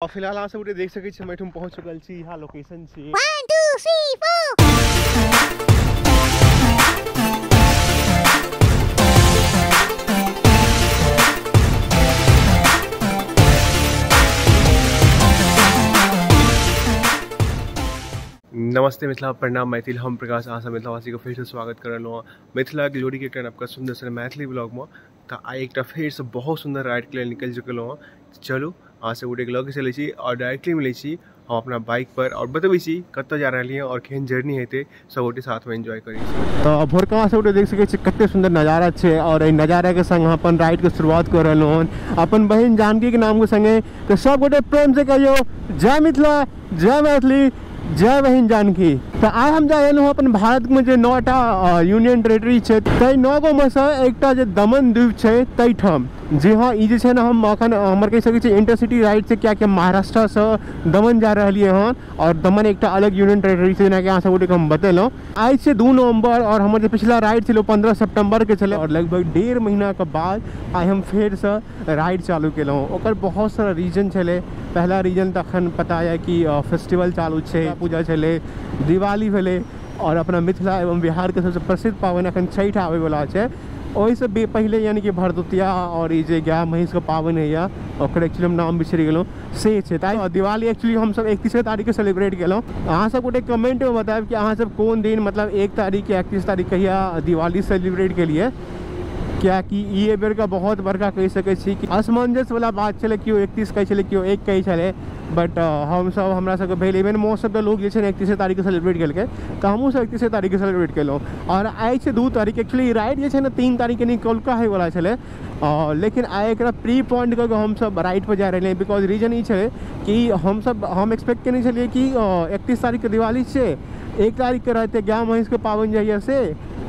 और फिलहाल अहाँ सब देख सकै छी हम एठम पहुँच चुकल छी। यहाँ लोकेशन छी 1 2 3 4। नमस्ते मिथिला, प्रणाम मैथिल। हम प्रकाश अहाँ सब मिथिलावासी को फिर से स्वागत कर रहा हूँ मिथिला ग्लोरी के एकटा आपका सुंदर सन मैथिली ब्लॉग में। तो आई एक फिर से बहुत सुंदर राइड के लिए निकल चुकल हूँ। चलू अहाँ सब गोटे लगे चले छी और डायरेक्टली मिले छी हम अपना बाइक पर और बतबे छी कत जा रही हैं और केहन जर्नी हेते सब गोटे साथ में एंजॉय करी। तो भोरका से गोटे देख सके छी कते सुंदर नजारा छे और ए नजारा के संग अपन राइड के शुरुआत कर रहल हन अपन बहन जानकी के नाम के संगे। तो सब गोटे प्रेम से कहियो जय मिथिला, जय मैथिली, जय बहन जानकी। तो आज हम जा रहे अपन भारत में जो 9टा यूनियन टेरिटरी है तई 9 गो में से एकटा जो दमन द्वीप है तई ठाम। जी हाँ, ये है ना हम अखन हमर कह सके इंटरसिटी राइड से क्या क्या महाराष्ट्र से दमन जा रही है और दमन एक अलग यूनियन टेरिटरी से जेना कि अहाँ सब हम बतेलूँ। आज से 2 नवंबर और हमारे जो पिछला राइड चलो 15 सितंबर के चले और लगभग 1.5 महीना के बाद आज हम फिर से राइड चालू केलूँ। ओकर बहुत सारा रीजन चले। पहला रीजन तो अखन पता है कि फेस्टिवल चालू है, पूजा चले, दिवाली भेले और अपना मिथिला एवं बिहार के सबसे प्रसिद्ध पावन अखन छठ आवे वाला है। वही से पहले यानी कि भरदुतिया और ये गाय महीष का पावन है या ओकर एक्चुअली हम नाम बिसरि गेलूँ से है। दिवाली एक्चुअली हम सब 31 तारीख के सेलिब्रेट केलूँ। अहाँ सब गोटे कमेंट में बताएब कि अहाँ सब कौन दिन मतलब 1 तारीख या 31 तारीख कहिया दिवाली सेलिब्रेट के लिए। क्या कि ये बेर का बहुत बड़का कह सके छी कि असमंजस वाला बात चले क्यों 31 कहे चले क्यों 1 कहे चले। बट हम सब हमरा सबके भेल इवन मोस्ट ऑफ द लोग जो 31 तारीख के सेलिब्रेट कल तो हमहूँ सब 31 तारीख के सेलिब्रेट केलूँ। और आज से 2 तारीख एक्चुअली राइड जो है 3 तारीख के निकलका है वाला चले लेकिन आए एक प्री पॉइंट करके हम सब राइड पर जा रहे हैं। बिकॉज रीजन ये है कि हम एक्सपेक्ट करने चलिए कि 31 तारीख के दिवाली से 1 तारीख के रहते गाय महीष के पावन जहिया से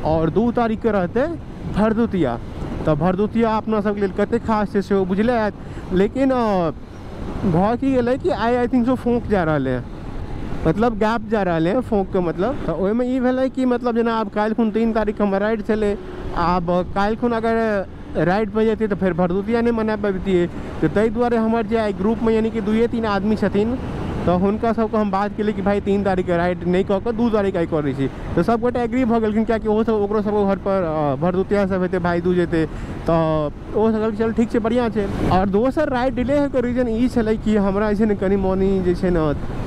और 2 तारीख के रहते भरदुतिया। तो भरदुतिया अपना सबके लिए कते खास है से बुझले। लेकिन भाव की गल कि आई थिंक सो फोक जा रहा है, मतलब गैप जा रहा है फोक के मतलब। तो ओहिमे ई भेलै कि मतलब जना आब काल्हि खुन 3 तारीख हम राइड चले, आब काल्हि खुन अगर राइड पर जेती तो फिर भरदुतिया नहीं मना पाबतियै। तो ताहि दुआरे हमर जे ग्रुप में यानी कि 2-3 आदमी छथिन तो हुनका सबको हम बात केलिए कि भाई 3 तारीख के राइड नहीं कऽ के 2 तारीख आई कर रही छी। तो सब गोटे एग्री भऽ गेलखिन कियाकि ओहो सब ओकरो सबके घर पर भरदुतिया सब हेतै, भाई दूज हेतै। तो ओ सब चल ठीक है, बढ़िया है। और दोसर राइड डिले होकर रीजन ई छलै कि हमरा जे कनी मनी जे छै ने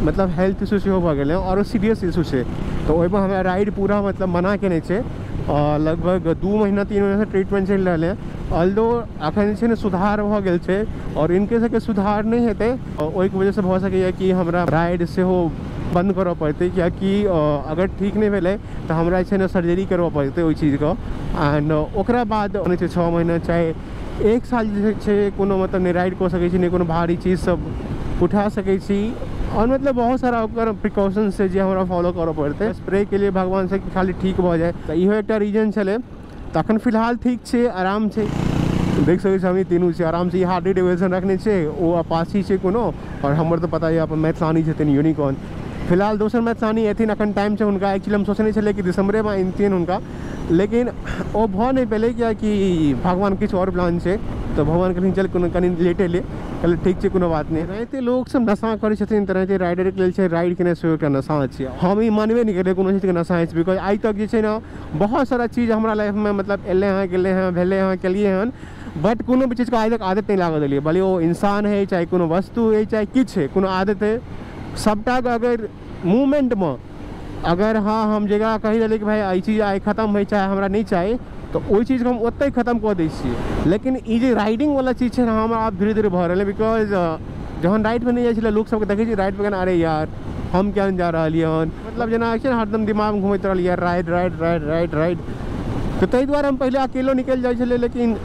मतलब हेल्थ इशू सेहो भऽ गेलै और सीरियस इशू छै। तो ओहिमे हमरा राइड पूरा मतलब मना केने छै और लगभग 2 महीना 3 महीना से ट्रीटमेंट चल रहा है। ऑल्दो अखन जे सुधार भऽ गेल छै और इनके सबके सुधार नहीं हेतै ओहि वजह से भऽ सकैए कि हमरा राइड से हो बंद करऽ पड़तै। कियाकि अगर ठीक नहीं भेलै तो हमरा जे छै सर्जरी करबऽ पड़तै ओहि चीज का। एंड ओकरा बाद 6 महीना चाहे 1 साल जे छै कोनो मतलब नहीं राइड कऽ सकै छी, नहीं कोनो भारी चीज सब उठा सकै छी। और मतलब बहुत सारा प्रिकॉशन से जो हमारा फॉलो करऽ पड़ते। स्प्रे के लिए भगवान से खाली ठीक भऽ जाए। तो इहो एक रीजन चले। तो अखन फिलहाल ठीक है, आराम से देख सकै छी। हम तीनू से आराम से हार्ट रेट एवेशन रखने छे। वो अपाची है कोनो और हमर तो पता है अपन मैथलानी छथिन यूनिकॉर्न। फिलहाल दोसर मैथलानी एथिन अखन टाइम से उनका। एक्चुअली हम सोचने छे कि दिसंबरे में अनतिन उनका, लेकिन वो भऽ नहीं पेले क्या कि भगवान किछु और प्लान है। तो भगवान कहथिन चल कोनो कनी लेटे ले, कहले ठीक है कोनो बात नहीं। रहते लोग सब नशा करै छथिन तो रहते राइडर के लेल राइड केने से एकटा नशा छै। हम ई मानबे नहीं करिए कोनो चीज के नशा है। बिकॉज आज तक जे छै ना बहुत सारा चीज़ हमारा लाइफ में मतलब एले हैं गेले हैं भेले हैं केलिए हैं, बट कोनो भी चीज़ का आज तक आदत नहीं लागऽ देलिए। भले वो इंसान है चाहे कोनो वस्तु है चाहे किछु है, कोनो आदत है सबटा अगर मूवमेंट में अगर हाँ हम जगह कही दिले कि भाई आई चीज़ आई खत्म हो चाहे हमरा नहीं चाहे तो वही चीज़ हम ओते खत्म कर दै छियै। लेकिन ये जो राइडिंग वाला चीज़ है हम आप धीरे धीरे भऽ रहल। बिकॉज जहन राइड पर नहीं जाइ छलै लोग सबके देखै छी राइड पर अरे यार हम क्या जा रही हन, मतलब जना हरदम दिमाग में घूमत रहल यार ride ride ride ride ride. तो ताहि दुआरे हम पहले अकेलो निकल जाइ छलै, लेकिन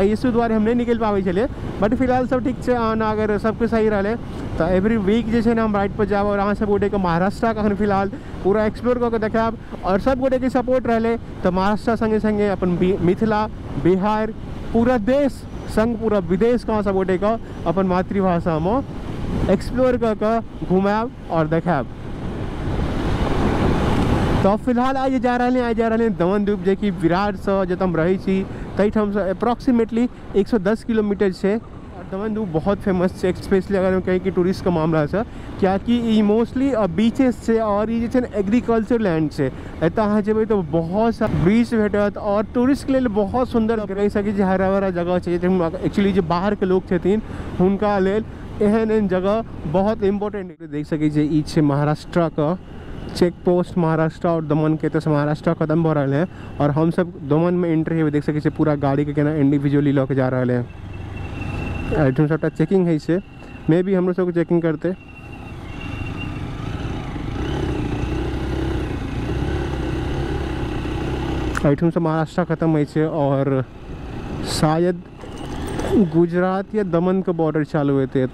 इशू दुआरे हम नहीं निकल पाबै छलियै। बट फिलहाल सब ठीक है। अगर सबके सही रहे तो एवरी वीक जो है हम राइड पर जाब और अहाँ सब गोटे के महाराष्ट्र का फिलहाल पूरा एक्सप्लोर करके देखाब। और सब गोटे के सपोर्ट रहे तो महाराष्ट्र संगे संगे अपन मिथिला बिहार पूरा देश संग पूरा विदेश का सब गोटे का अपन मातृभाषा में एक्सप्लोर करके घुमाब और देखाब। तो फिलहाल आज जा रहे हैं दमन द्वीप जो कि विराट से जत हम रही छी तहीठाम से अप्रॉक्सीमेटली 110 किलोमीटर है। दमन बहुत फेमस है, स्पेशली अगर हम कहें कि टूरिस्ट का मामला है क्या कि ई मोस्टली बीचेस से और ये एग्रीकल्चर लैंड से अहाँ जब तो बहुत सा बीच भेटत और टूरिस्ट के लिए बहुत सुंदर रह सके हरा भरा जगह चाहिए। एक्चुअली जो बाहर के लोग छथिन हुनका लेल एहन जगह बहुत इम्पोर्टेंट देख सके ई छे महाराष्ट्र का चेक पोस्ट महाराष्ट्र और दमन के तो महाराष्ट्र खत्म हो रहा है और हम सब दमन में एंट्री है देख सके पूरा गाड़ी के केना इंडिविजुअली लऽ के जा रहा है। एहिठुम सबटा चेकिंग है से मे भी हम लोग सबको चेकिंग करते एहिठुम से महाराष्ट्र खत्म है से और शायद गुजरात या दमन के बॉर्डर चालू होते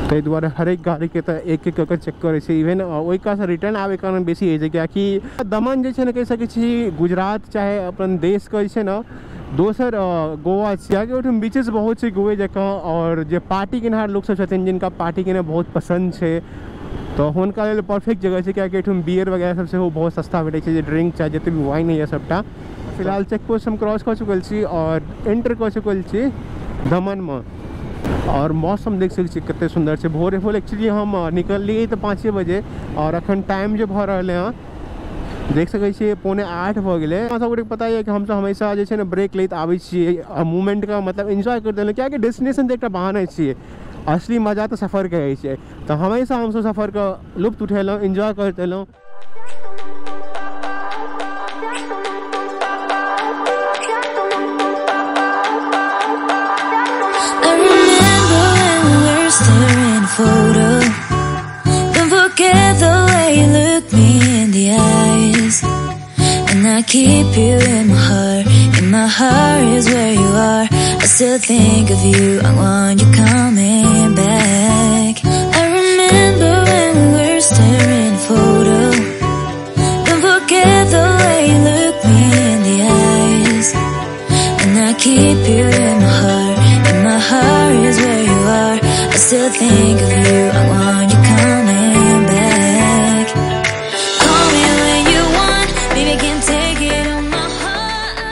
ताहि दुआरे हर एक गाड़ी के तो एक एक करके चेक करे छै। इवन ओहि का से रिटर्न आवे कारण बेसी है क्या कि दमन जे कह सके छी गुजरात चाहे अपन देश के जे ना दोसर गोवा क्या बीचेस बहुत से गोवे जगह और जो पार्टी केनहार लोग सब छथिन जिनका पार्टी केना बहुत पसंद है तो हुनका लेल परफेक्ट जगह है क्या कि बियर वगैरह सब से वो बहुत सस्ता भेटे छै। ड्रिंक चाहे जितने भी वाइन है सबटा फिलहाल चेक पोस्ट हम क्रॉस कर चुकल छी और एंटर कर चुकल छी दमन में और मौसम देख सके कितने सुंदर से भोरे भोर एक्चुअली हम निकलिए तो 5 बजे और अखन टाइम जो भ रहा है देख सके 7:45 भ गए। सबको पता है कि हम सब हमेशा जो ना ब्रेक लेते आवे छे मूवमेंट का मतलब एंजॉय करते हैं क्या कि डेस्टिनेशन तो एक बहाना छे असली मजा तो सफ़र के है तो हमेशा हम सब सफ़र का लुत्फ उठेलहुँ एंजॉय करते रहूँ। Photo. Don't forget the way you look me in the eyes, and I keep you in my heart. In my heart is where you are. I still think of you. I want you coming back. I remember when we were staring photo. Don't forget the way you look me in the eyes, and I keep you in my heart. In my heart is where you are. I still think of you, I want you coming back. Call me when you want, baby can take it on my heart.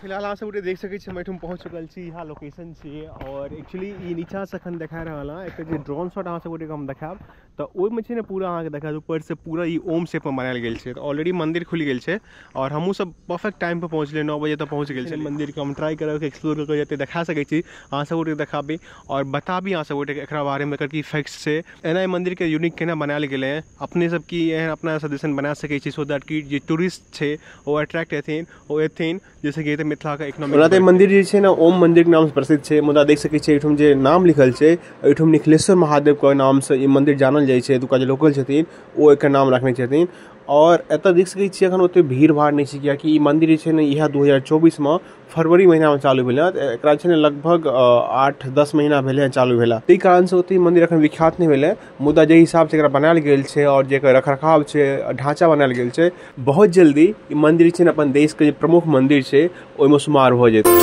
फिलहाल अहाँ सब देख सके हम एठुम पहुँच चुकल छी यहाँ लोकेशन छे और एक्चुअली ये नीचा से अखन देखा रहा एक ड्रोन शॉट अहाँ सब हम देखाब तो ओहिमे छै ने पूरा अहाँके देखा ऊपर से पूरा ये ओम शेप में बनायल गेल छै। तो ऑलरेडी मंदिर खुल गेल छै और हमहूँ सब परफेक्ट टाइम पर पहुँचलिए 9 बजे तक पहुँच गेल छै। मंदिर के हम ट्राई करब कि एक्सप्लोर करके जते देखा सकै छी अहाँ सब देखाबी और बताबी अहाँ सब एकरा बारे में एकर की फैक्ट्स छै एना मंदिर के यूनिक केना बनायल गेलै है अपने सब की एहन अपना सजेशन बना सकै छी सो दैट कि जे टूरिस्ट छै वो अट्रैक्ट हेथिन ओ एथिन जैसे कि मिथिला का इकोनॉमिक मंदिर जे छै ना ओम मंदिर के नाम से प्रसिद्ध छै। मुदा देख सकै छी एठुम जे नाम लिखल छै एठुम निखलेश्वर महादेव के नाम से ई मंदिर जानल जाइ छै। एतुका जे लोकल छथिन ओ एकर नाम रखने छथिन और एतऽ देख सकै छी एखन ओते भीड़ भाड़ नहीं छै कियाकि ई मंदिर जे छै ने इएह 2024 में फरवरी महीना में चालू भेल एकरा छै ने लगभग 8-10 महीना भेले चालू भेला ताहि कारण से ओते मंदिर एखन विख्यात नहीं भेले। मुदा जे हिसाब से एकरा बनायल गेल छै और जे रखरखाव छै ढांचा बनायल गेल छै बहुत जल्दी ई मंदिर छै ने अपन देश के जे प्रमुख मंदिर छै ओहिमे शुमार भ जेतै।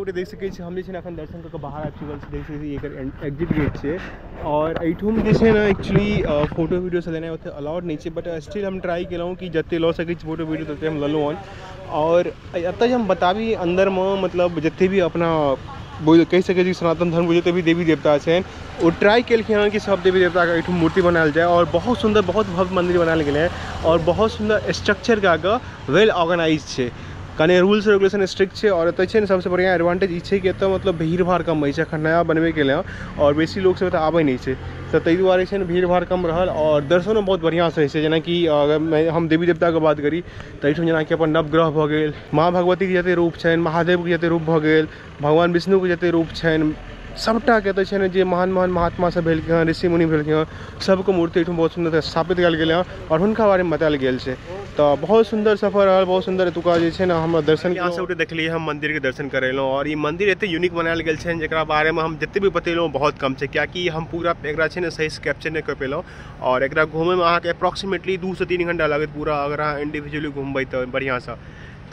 देख सके हम अखन दर्शन करके बाहर आबि चुकल देख सके एग्जिट गेट है और एठुम ना एक्चुअली फोटो वीडियो से लेना ओते अलाउड नहीं है बट स्टिल हम ट्राई केलहुँ कि जते लऽ सकै छी फोटो वीडियो तते हम लेलहुँ और एतऽ हम बताबी अंदर में मतलब जते भी अपना कहि सकै छी सनातन धर्म के जते भी देवी देवता छनि ओ ट्राई केलखिन हँ कि सब देवी देवता के एठुम मूर्ति बनायल जाए और बहुत सुंदर बहुत भव्य मंदिर बनायल गेलै है और बहुत सुंदर स्ट्रक्चर के आगे वेल ऑर्गेनाइज छै कने रूल्स रेगुलेशन स्ट्रिक्ट छै और एतय छै ने सबसे बढ़िया एडवांटेज ई छै कि एतय मतलब भीड़ भाड़ कम होइ छै अखन नया बनबे केलै और बेसी लोग सब एतय आबै नहीं छै तो ताहि दुआरे छै ने भीड़ भाड़ कम रहल और दर्शनो बहुत बढ़िया से होइ छै जेनाकि अगर हम देवी देवता के बात करी तऽ एहिठाम जेनाकि अपन नवग्रह भऽ गेल माँ भगवती के जते रूप छनि महादेव के जते रूप भऽ गेल भगवान विष्णु के जते रूप छनि सबटा के तऽ छै ने जे महान महान महात्मा सब भेलखिन हँ ऋषि मुनि भेलखिन हँ सबके मूर्ति एहिठाम बहुत सुंदर स्थापित कयल गेलै हँ और हुनका बारे में बतायल गेल छै तो बहुत सुंदर सफर रहल बहुत सुंदर एतुका जे छै ने हम दर्शन यहाँ से उठे देखलिए हम मंदिर के दर्शन करेलहुँ और ये मंदिर एते यूनिक बनायल गेल छै जेकरा बारे में हम जते भी बतेलहुँ बहुत कम छै कियाकि हम पूरा एकरा छै ने सही से कैप्चर नहीं कर पेलहुँ और एकरा घूमे में अहाँके अप्रोक्सीमेटली 2 से 3 घंटा लागत पूरा अगर अहाँ इंडिविजुअली घूमबै तो बढ़िया से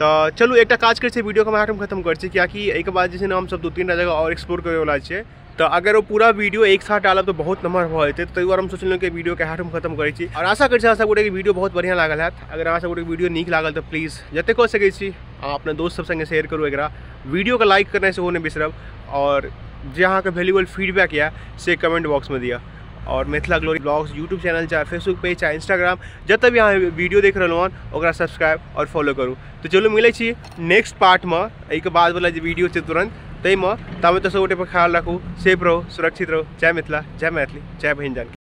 तो चलू एक काज कर वीडियो के हम खत्म कर क्याकि एक बाद जे हम सब 2-3 जगह और एक्सप्लोर करे वाला छे तो अगर वो पूरा वीडियो एक साथ डालब तो बहुत नंबर भऽ जेतै तो हम सोचलहुँ कि वीडियो के हम खत्म करै छी और आशा करै छी सब गोटे वीडियो बहुत बढ़िया लागल हैत अगर अहाँ सब गोटे वीडियो नीक लागल तो प्लीज जते कऽ सकै छी अहाँ अपने दोस्त सब संगे शेयर करू एकरा वीडियो के लाइक करना सेहो नहीं बिसरब और जे अहाँके वैल्यूएबल फीडबैक या से कमेंट बॉक्स में दिया और Mithila glory blogs YouTube channel चाहे फेसबुक पेज चाहे इंस्टाग्राम जतऽ भी अहाँ वीडियो देख रहलहुँ ओकरा सब्सक्राइब और फॉलो करू तो चलो मिलै छी नेक्स्ट पार्ट में एहिके बाद वाला जे वीडियो छै तुरंत ताहिमे ताबे तऽ सब गोटे पर ख्याल राखू सेफ रहो सुरक्षित रहो जय मिथिला जय मैथिली जय बहिन जानकी।